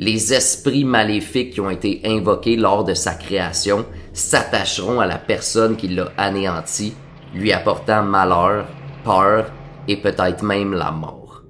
Les esprits maléfiques qui ont été invoqués lors de sa création s'attacheront à la personne qui l'a anéanti, lui apportant malheur, peur et peut-être même la mort.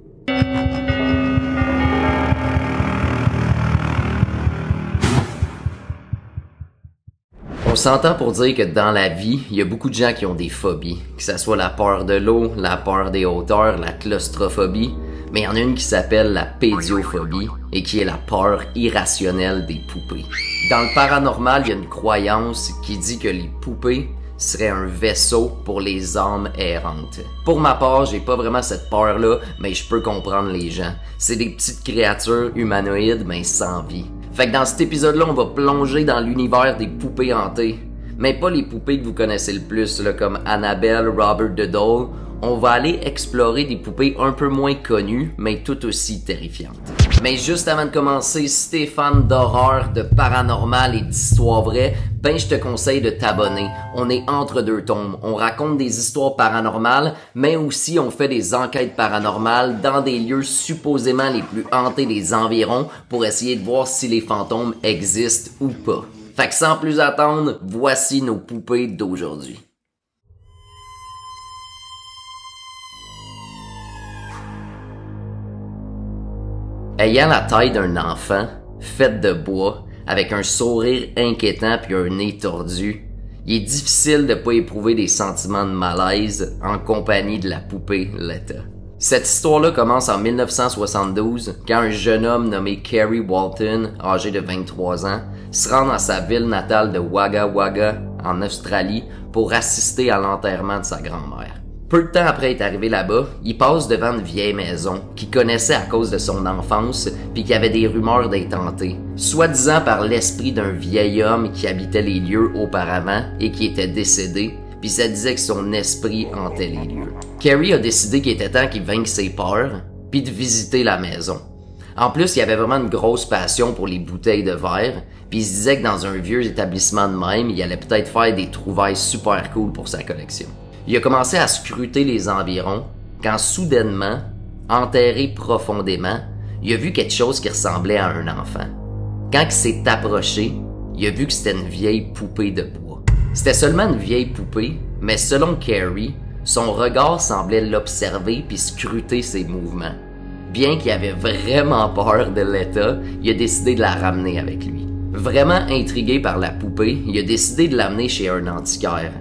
On s'entend pour dire que dans la vie, il y a beaucoup de gens qui ont des phobies, que ce soit la peur de l'eau, la peur des hauteurs, la claustrophobie, mais il y en a une qui s'appelle la pédiophobie et qui est la peur irrationnelle des poupées. Dans le paranormal, il y a une croyance qui dit que les poupées seraient un vaisseau pour les âmes errantes. Pour ma part, j'ai pas vraiment cette peur-là, mais je peux comprendre les gens. C'est des petites créatures humanoïdes, mais sans vie. Fait que dans cet épisode-là, on va plonger dans l'univers des poupées hantées. Mais pas les poupées que vous connaissez le plus, là, comme Annabelle, Robert the Doll. On va aller explorer des poupées un peu moins connues, mais tout aussi terrifiantes. Mais juste avant de commencer, si t'es fan d'horreur, de paranormal et d'histoires vraies, ben je te conseille de t'abonner. On est entre deux tombes. On raconte des histoires paranormales, mais aussi on fait des enquêtes paranormales dans des lieux supposément les plus hantés des environs pour essayer de voir si les fantômes existent ou pas. Fait que sans plus attendre, voici nos poupées d'aujourd'hui. Ayant la taille d'un enfant, faite de bois, avec un sourire inquiétant puis un nez tordu, il est difficile de pas éprouver des sentiments de malaise en compagnie de la poupée Letta. Cette histoire-là commence en 1972 quand un jeune homme nommé Kerry Walton, âgé de 23 ans, se rend dans sa ville natale de Wagga Wagga, en Australie, pour assister à l'enterrement de sa grand-mère. Peu de temps après être arrivé là-bas, il passe devant une vieille maison qu'il connaissait à cause de son enfance puis qui avait des rumeurs d'être hantée, soi-disant par l'esprit d'un vieil homme qui habitait les lieux auparavant et qui était décédé, puis ça disait que son esprit hantait les lieux. Kerry a décidé qu'il était temps qu'il vainque ses peurs puis de visiter la maison. En plus, il avait vraiment une grosse passion pour les bouteilles de verre, puis il se disait que dans un vieux établissement de même, il allait peut-être faire des trouvailles super cool pour sa collection. Il a commencé à scruter les environs quand soudainement, enterré profondément, il a vu quelque chose qui ressemblait à un enfant. Quand il s'est approché, il a vu que c'était une vieille poupée de bois. C'était seulement une vieille poupée, mais selon Kerry, son regard semblait l'observer puis scruter ses mouvements. Bien qu'il avait vraiment peur de Letta, il a décidé de la ramener avec lui. Vraiment intrigué par la poupée, il a décidé de l'amener chez un antiquaire.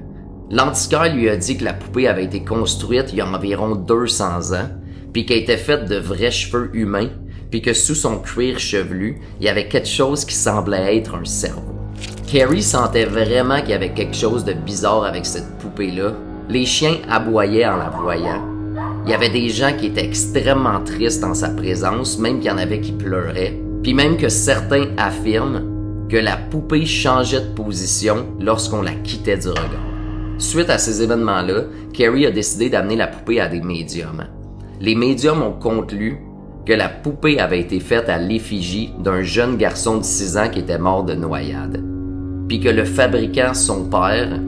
L'antiquaire lui a dit que la poupée avait été construite il y a environ 200 ans, puis qu'elle était faite de vrais cheveux humains, puis que sous son cuir chevelu, il y avait quelque chose qui semblait être un cerveau. Kerry sentait vraiment qu'il y avait quelque chose de bizarre avec cette poupée-là. Les chiens aboyaient en la voyant. Il y avait des gens qui étaient extrêmement tristes en sa présence, même qu'il y en avait qui pleuraient, puis même que certains affirment que la poupée changeait de position lorsqu'on la quittait du regard. Suite à ces événements-là, Kerry a décidé d'amener la poupée à des médiums. Les médiums ont conclu que la poupée avait été faite à l'effigie d'un jeune garçon de 6 ans qui était mort de noyade, puis que le fabricant, son père,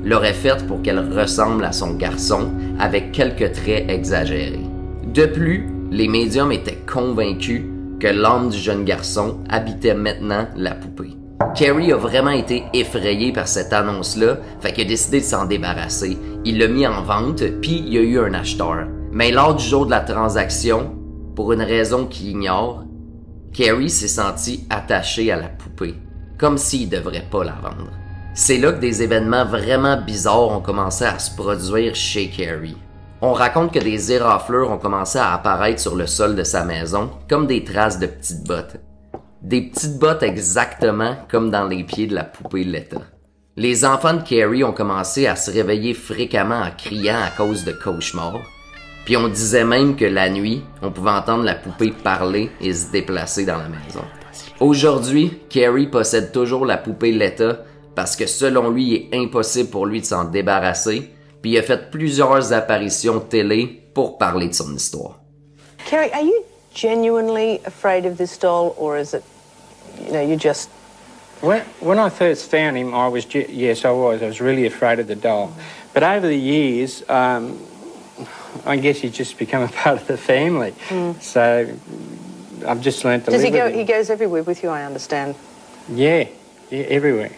l'aurait faite pour qu'elle ressemble à son garçon avec quelques traits exagérés. De plus, les médiums étaient convaincus que l'âme du jeune garçon habitait maintenant la poupée. Kerry a vraiment été effrayé par cette annonce-là, fait qu'il a décidé de s'en débarrasser. Il l'a mis en vente, puis il y a eu un acheteur. Mais lors du jour de la transaction, pour une raison qu'il ignore, Kerry s'est senti attaché à la poupée, comme s'il devrait pas la vendre. C'est là que des événements vraiment bizarres ont commencé à se produire chez Kerry. On raconte que des éraflures ont commencé à apparaître sur le sol de sa maison, comme des traces de petites bottes. Des petites bottes exactement comme dans les pieds de la poupée Letta. Les enfants de Kerry ont commencé à se réveiller fréquemment en criant à cause de cauchemars. Puis on disait même que la nuit, on pouvait entendre la poupée parler et se déplacer dans la maison. Aujourd'hui, Kerry possède toujours la poupée Letta parce que selon lui, il est impossible pour lui de s'en débarrasser. Puis il a fait plusieurs apparitions télé pour parler de son histoire. Kerry, are you genuinely afraid of this doll, or is it, you just... When I first found him, yes, I was really afraid of the doll. But over the years, I guess he's just become a part of the family. So I've just learned to Does live he go? with He him. goes everywhere with you, I understand. Yeah, everywhere.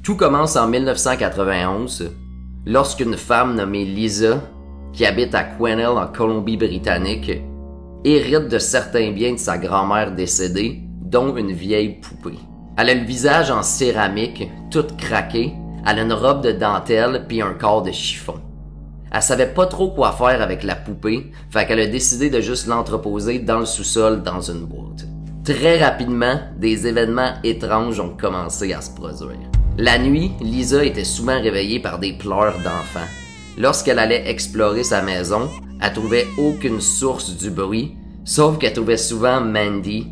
Tout commence en 1991, lorsqu'une femme nommée Lisa, qui habite à Quesnel en Colombie-Britannique, hérite de certains biens de sa grand-mère décédée, dont une vieille poupée. Elle a le visage en céramique, toute craquée, elle a une robe de dentelle puis un corps de chiffon. Elle savait pas trop quoi faire avec la poupée, fait qu'elle a décidé de juste l'entreposer dans le sous-sol dans une boîte. Très rapidement, des événements étranges ont commencé à se produire. La nuit, Lisa était souvent réveillée par des pleurs d'enfants. Lorsqu'elle allait explorer sa maison, elle trouvait aucune source du bruit, sauf qu'elle trouvait souvent Mandy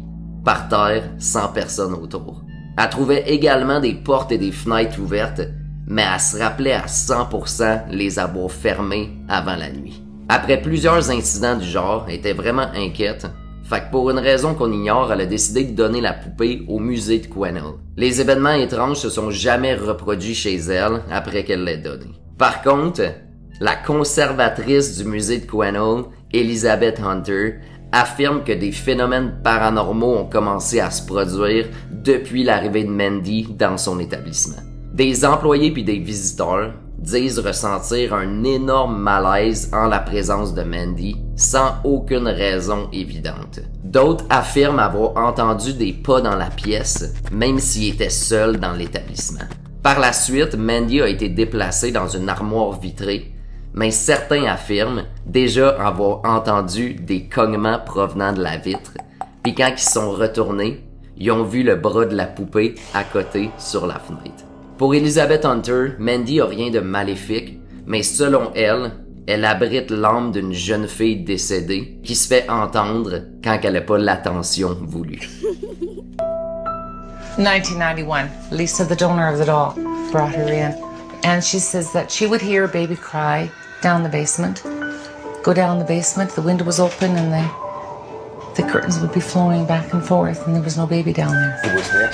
par terre sans personne autour. Elle trouvait également des portes et des fenêtres ouvertes, mais elle se rappelait à 100% les avoir fermées avant la nuit. Après plusieurs incidents du genre, elle était vraiment inquiète, fait que pour une raison qu'on ignore, elle a décidé de donner la poupée au musée de Quesnel. Les événements étranges se sont jamais reproduits chez elle après qu'elle l'ait donnée. Par contre, la conservatrice du musée de Quesnel, Elizabeth Hunter, affirme que des phénomènes paranormaux ont commencé à se produire depuis l'arrivée de Mandy dans son établissement. Des employés puis des visiteurs disent ressentir un énorme malaise en la présence de Mandy sans aucune raison évidente. D'autres affirment avoir entendu des pas dans la pièce, même s'ils étaient seuls dans l'établissement. Par la suite, Mandy a été déplacée dans une armoire vitrée, mais certains affirment déjà avoir entendu des cognements provenant de la vitre, puis quand ils sont retournés, ils ont vu le bras de la poupée à côté sur la fenêtre. Pour Elizabeth Hunter, Mandy a rien de maléfique, mais selon elle, elle abrite l'âme d'une jeune fille décédée qui se fait entendre quand elle n'a pas l'attention voulue. 1991, Lisa, the donor of the doll, brought her in, and she says that she would hear a baby cry down the basement. Go down the basement, the window was open, and the curtains would be flowing back and forth, and there was no baby down there. Who was there?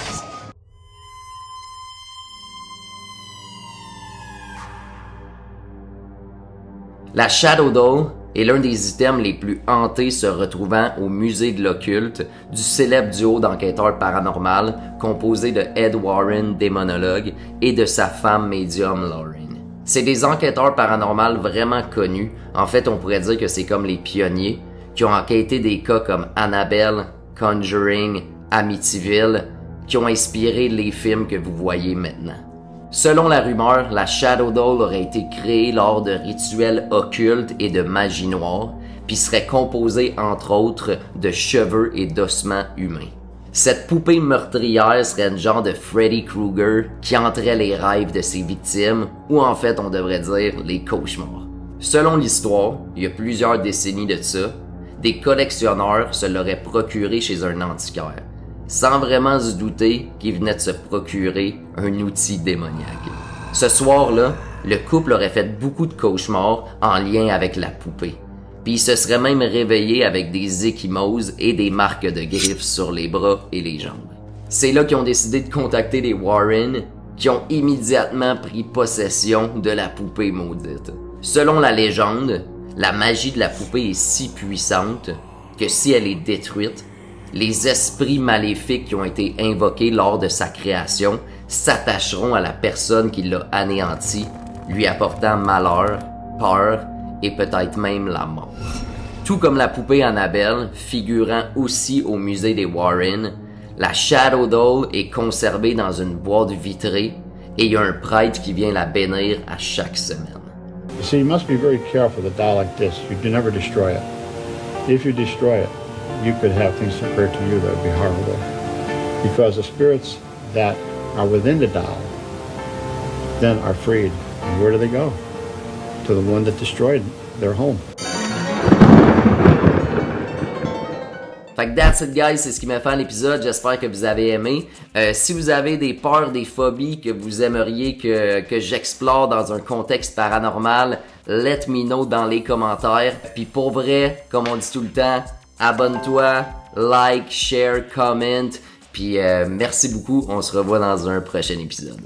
La Shadow Doll est l'un des items les plus hantés se retrouvant au musée de l'occulte du célèbre duo d'enquêteurs paranormaux composé de Ed Warren, démonologue, et de sa femme médium Lauren. C'est des enquêteurs paranormaux vraiment connus, en fait on pourrait dire que c'est comme les pionniers, qui ont enquêté des cas comme Annabelle, Conjuring, Amityville, qui ont inspiré les films que vous voyez maintenant. Selon la rumeur, la Shadow Doll aurait été créée lors de rituels occultes et de magie noire, puis serait composée entre autres de cheveux et d'ossements humains. Cette poupée meurtrière serait une genre de Freddy Krueger qui entrait les rêves de ses victimes, ou en fait on devrait dire les cauchemars. Selon l'histoire, il y a plusieurs décennies de ça, des collectionneurs se l'auraient procuré chez un antiquaire, sans vraiment se douter qu'il venait de se procurer un outil démoniaque. Ce soir-là, le couple aurait fait beaucoup de cauchemars en lien avec la poupée, puis il se serait même réveillé avec des ecchymoses et des marques de griffes sur les bras et les jambes. C'est là qu'ils ont décidé de contacter les Warren, qui ont immédiatement pris possession de la poupée maudite. Selon la légende, la magie de la poupée est si puissante que si elle est détruite, les esprits maléfiques qui ont été invoqués lors de sa création s'attacheront à la personne qui l'a anéanti, lui apportant malheur, peur et peut-être même la mort. Tout comme la poupée Annabelle, figurant aussi au musée des Warren, la Shadow Doll est conservée dans une boîte vitrée et il y a un prêtre qui vient la bénir à chaque semaine. You see, you must be very careful with a doll like this. You do never destroy it. If you destroy it, you could have things occur to you that would be horrible. Because the spirits that are within the doll then are freed. And where do they go? To the one that destroyed their home. Fait que that's it guys, c'est ce qui m'a fait l'épisode, j'espère que vous avez aimé. Si vous avez des peurs, des phobies que vous aimeriez que j'explore dans un contexte paranormal, let me know dans les commentaires. Puis pour vrai, comme on dit tout le temps, abonne-toi, like, share, comment. Puis merci beaucoup, on se revoit dans un prochain épisode.